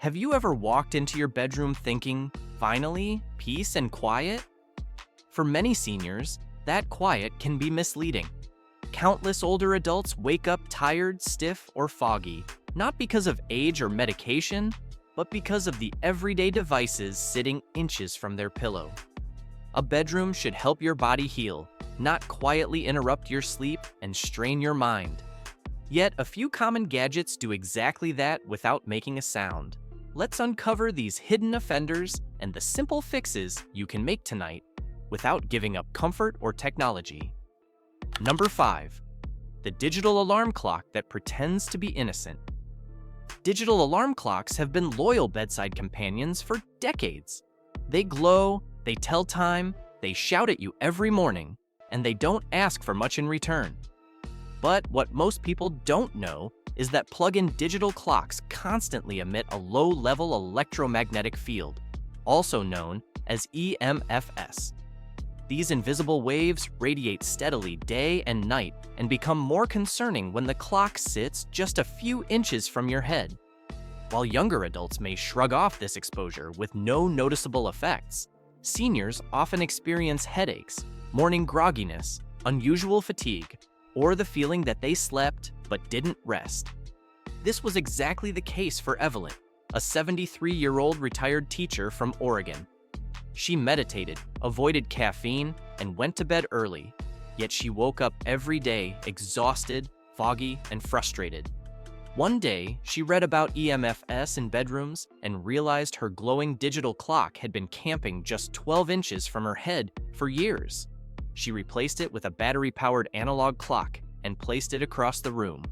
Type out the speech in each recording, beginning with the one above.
Have you ever walked into your bedroom thinking, finally, peace and quiet? For many seniors, that quiet can be misleading. Countless older adults wake up tired, stiff, or foggy, not because of age or medication, but because of the everyday devices sitting inches from their pillow. A bedroom should help your body heal, not quietly interrupt your sleep and strain your mind. Yet, a few common gadgets do exactly that without making a sound. Let's uncover these hidden offenders and the simple fixes you can make tonight without giving up comfort or technology. Number 5. The digital alarm clock that pretends to be innocent. Digital alarm clocks have been loyal bedside companions for decades. They glow, they tell time, they shout at you every morning, and they don't ask for much in return. But what most people don't know is that plug-in digital clocks constantly emit a low-level electromagnetic field, also known as EMFs. These invisible waves radiate steadily day and night and become more concerning when the clock sits just a few inches from your head. While younger adults may shrug off this exposure with no noticeable effects, seniors often experience headaches, morning grogginess, unusual fatigue, or the feeling that they slept but didn't rest. This was exactly the case for Evelyn, a 73-year-old retired teacher from Oregon. She meditated, avoided caffeine, and went to bed early, yet she woke up every day exhausted, foggy, and frustrated. One day, she read about EMFs in bedrooms and realized her glowing digital clock had been camping just 12 inches from her head for years. She replaced it with a battery-powered analog clock and placed it across the room.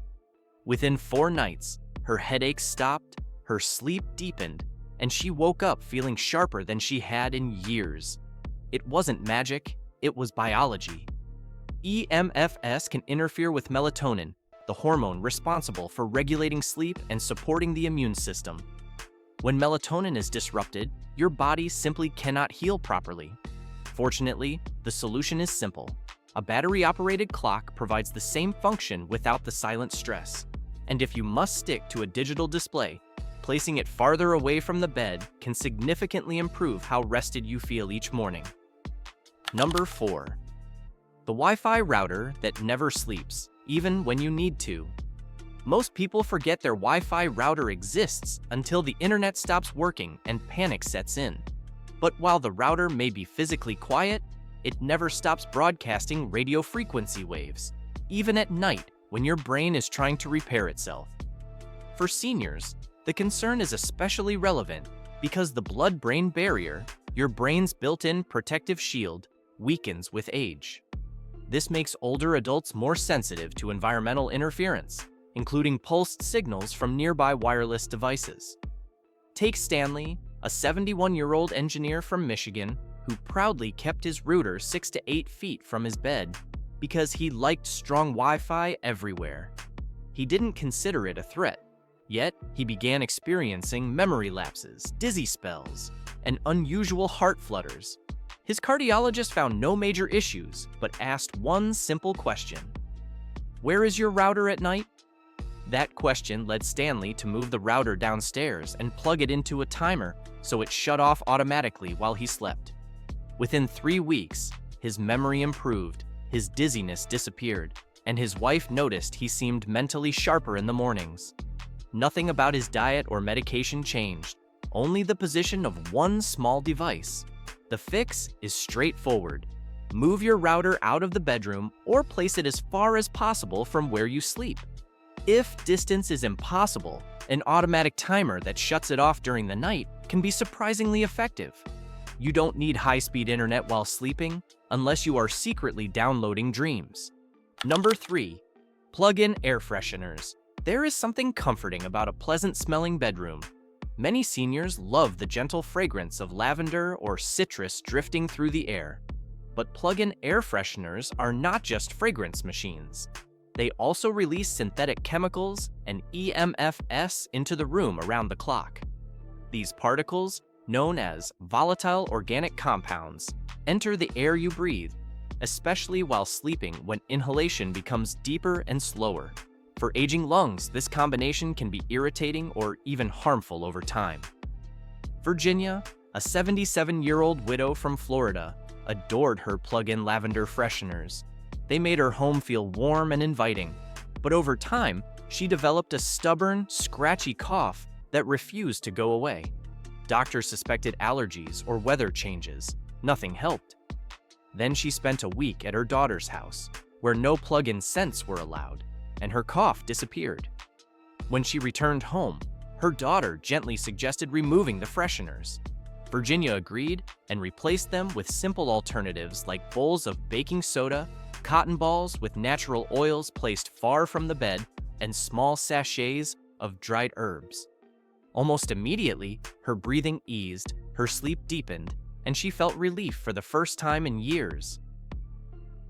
Within 4 nights, her headaches stopped, her sleep deepened, and she woke up feeling sharper than she had in years. It wasn't magic, it was biology. EMFs can interfere with melatonin, the hormone responsible for regulating sleep and supporting the immune system. When melatonin is disrupted, your body simply cannot heal properly. Fortunately, the solution is simple. A battery-operated clock provides the same function without the silent stress. And if you must stick to a digital display, placing it farther away from the bed can significantly improve how rested you feel each morning. Number 4. The Wi-Fi router that never sleeps, even when you need to. Most people forget their Wi-Fi router exists until the internet stops working and panic sets in. But while the router may be physically quiet, it never stops broadcasting radio frequency waves, even at night when your brain is trying to repair itself. For seniors, the concern is especially relevant because the blood-brain barrier, your brain's built-in protective shield, weakens with age. This makes older adults more sensitive to environmental interference, including pulsed signals from nearby wireless devices. Take Stanley, a 71-year-old engineer from Michigan who proudly kept his router 6 to 8 feet from his bed because he liked strong Wi-Fi everywhere. He didn't consider it a threat, yet he began experiencing memory lapses, dizzy spells, and unusual heart flutters. His cardiologist found no major issues, but asked one simple question: "Where is your router at night?" That question led Stanley to move the router downstairs and plug it into a timer so it shut off automatically while he slept. Within 3 weeks, his memory improved, his dizziness disappeared, and his wife noticed he seemed mentally sharper in the mornings. Nothing about his diet or medication changed, only the position of one small device. The fix is straightforward. Move your router out of the bedroom or place it as far as possible from where you sleep. If distance is impossible, an automatic timer that shuts it off during the night can be surprisingly effective. You don't need high-speed internet while sleeping unless you are secretly downloading dreams. Number 3. Plug-in air fresheners. There is something comforting about a pleasant-smelling bedroom. Many seniors love the gentle fragrance of lavender or citrus drifting through the air. But plug-in air fresheners are not just fragrance machines. They also release synthetic chemicals and EMFs into the room around the clock. These particles, known as volatile organic compounds, enter the air you breathe, especially while sleeping when inhalation becomes deeper and slower. For aging lungs, this combination can be irritating or even harmful over time. Virginia, a 77-year-old widow from Florida, adored her plug-in lavender fresheners. They made her home feel warm and inviting, but over time, she developed a stubborn, scratchy cough that refused to go away. Doctors suspected allergies or weather changes. Nothing helped. Then she spent a week at her daughter's house, where no plug-in scents were allowed, and her cough disappeared. When she returned home, her daughter gently suggested removing the fresheners. Virginia agreed and replaced them with simple alternatives like bowls of baking soda, cotton balls with natural oils placed far from the bed, and small sachets of dried herbs. Almost immediately, her breathing eased, her sleep deepened, and she felt relief for the first time in years.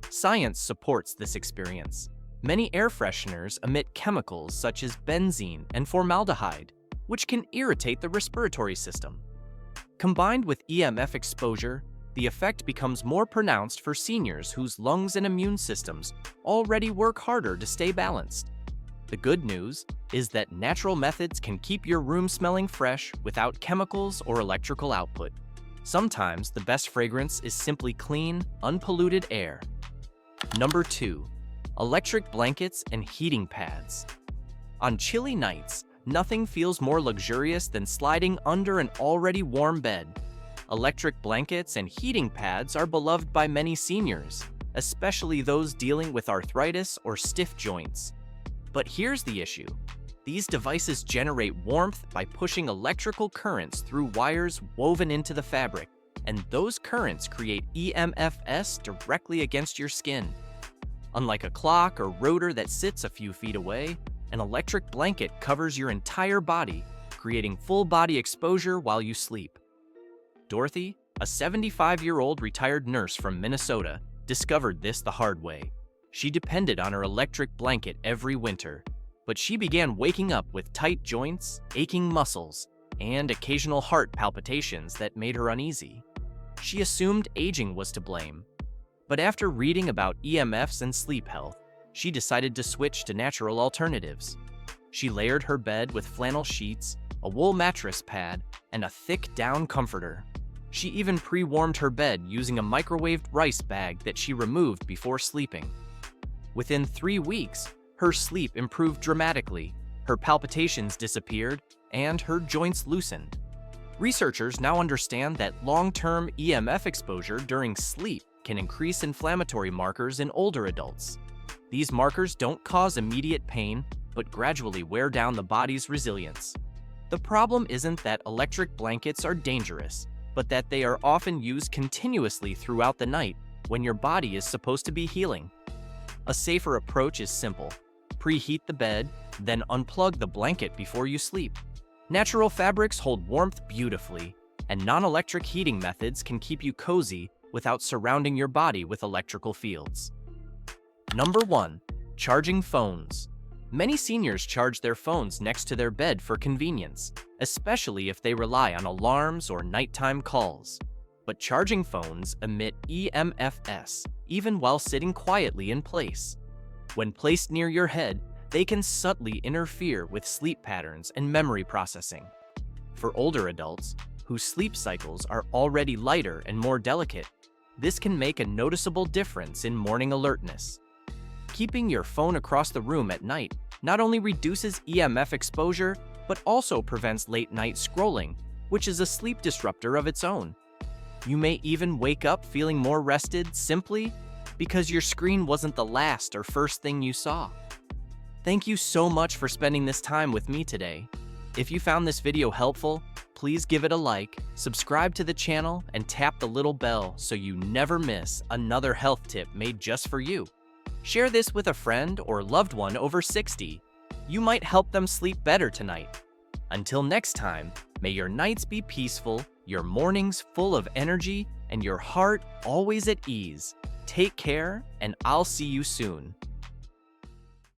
Science supports this experience. Many air fresheners emit chemicals such as benzene and formaldehyde, which can irritate the respiratory system. Combined with EMF exposure, the effect becomes more pronounced for seniors whose lungs and immune systems already work harder to stay balanced. The good news is that natural methods can keep your room smelling fresh without chemicals or electrical output. Sometimes the best fragrance is simply clean, unpolluted air. Number 2. Electric blankets and heating pads. On chilly nights, nothing feels more luxurious than sliding under an already warm bed. Electric blankets and heating pads are beloved by many seniors, especially those dealing with arthritis or stiff joints. But here's the issue. These devices generate warmth by pushing electrical currents through wires woven into the fabric, and those currents create EMFs directly against your skin. Unlike a clock or rotor that sits a few feet away, an electric blanket covers your entire body, creating full-body exposure while you sleep. Dorothy, a 75-year-old retired nurse from Minnesota, discovered this the hard way. She depended on her electric blanket every winter, but she began waking up with tight joints, aching muscles, and occasional heart palpitations that made her uneasy. She assumed aging was to blame. But after reading about EMFs and sleep health, she decided to switch to natural alternatives. She layered her bed with flannel sheets, a wool mattress pad, and a thick down comforter. She even pre-warmed her bed using a microwaved rice bag that she removed before sleeping. Within 3 weeks, her sleep improved dramatically, her palpitations disappeared, and her joints loosened. Researchers now understand that long-term EMF exposure during sleep can increase inflammatory markers in older adults. These markers don't cause immediate pain, but gradually wear down the body's resilience. The problem isn't that electric blankets are dangerous, but that they are often used continuously throughout the night when your body is supposed to be healing. A safer approach is simple. Preheat the bed, then unplug the blanket before you sleep. Natural fabrics hold warmth beautifully, and non-electric heating methods can keep you cozy without surrounding your body with electrical fields. Number 1. Charging phones. Many seniors charge their phones next to their bed for convenience, especially if they rely on alarms or nighttime calls. But charging phones emit EMFs, even while sitting quietly in place. When placed near your head, they can subtly interfere with sleep patterns and memory processing. For older adults, whose sleep cycles are already lighter and more delicate, this can make a noticeable difference in morning alertness. Keeping your phone across the room at night not only reduces EMF exposure, but also prevents late-night scrolling, which is a sleep disruptor of its own. You may even wake up feeling more rested simply because your screen wasn't the last or first thing you saw. Thank you so much for spending this time with me today. If you found this video helpful, please give it a like, subscribe to the channel, and tap the little bell so you never miss another health tip made just for you. Share this with a friend or loved one over 60. You might help them sleep better tonight. Until next time, may your nights be peaceful, your mornings full of energy, and your heart always at ease. Take care, and I'll see you soon.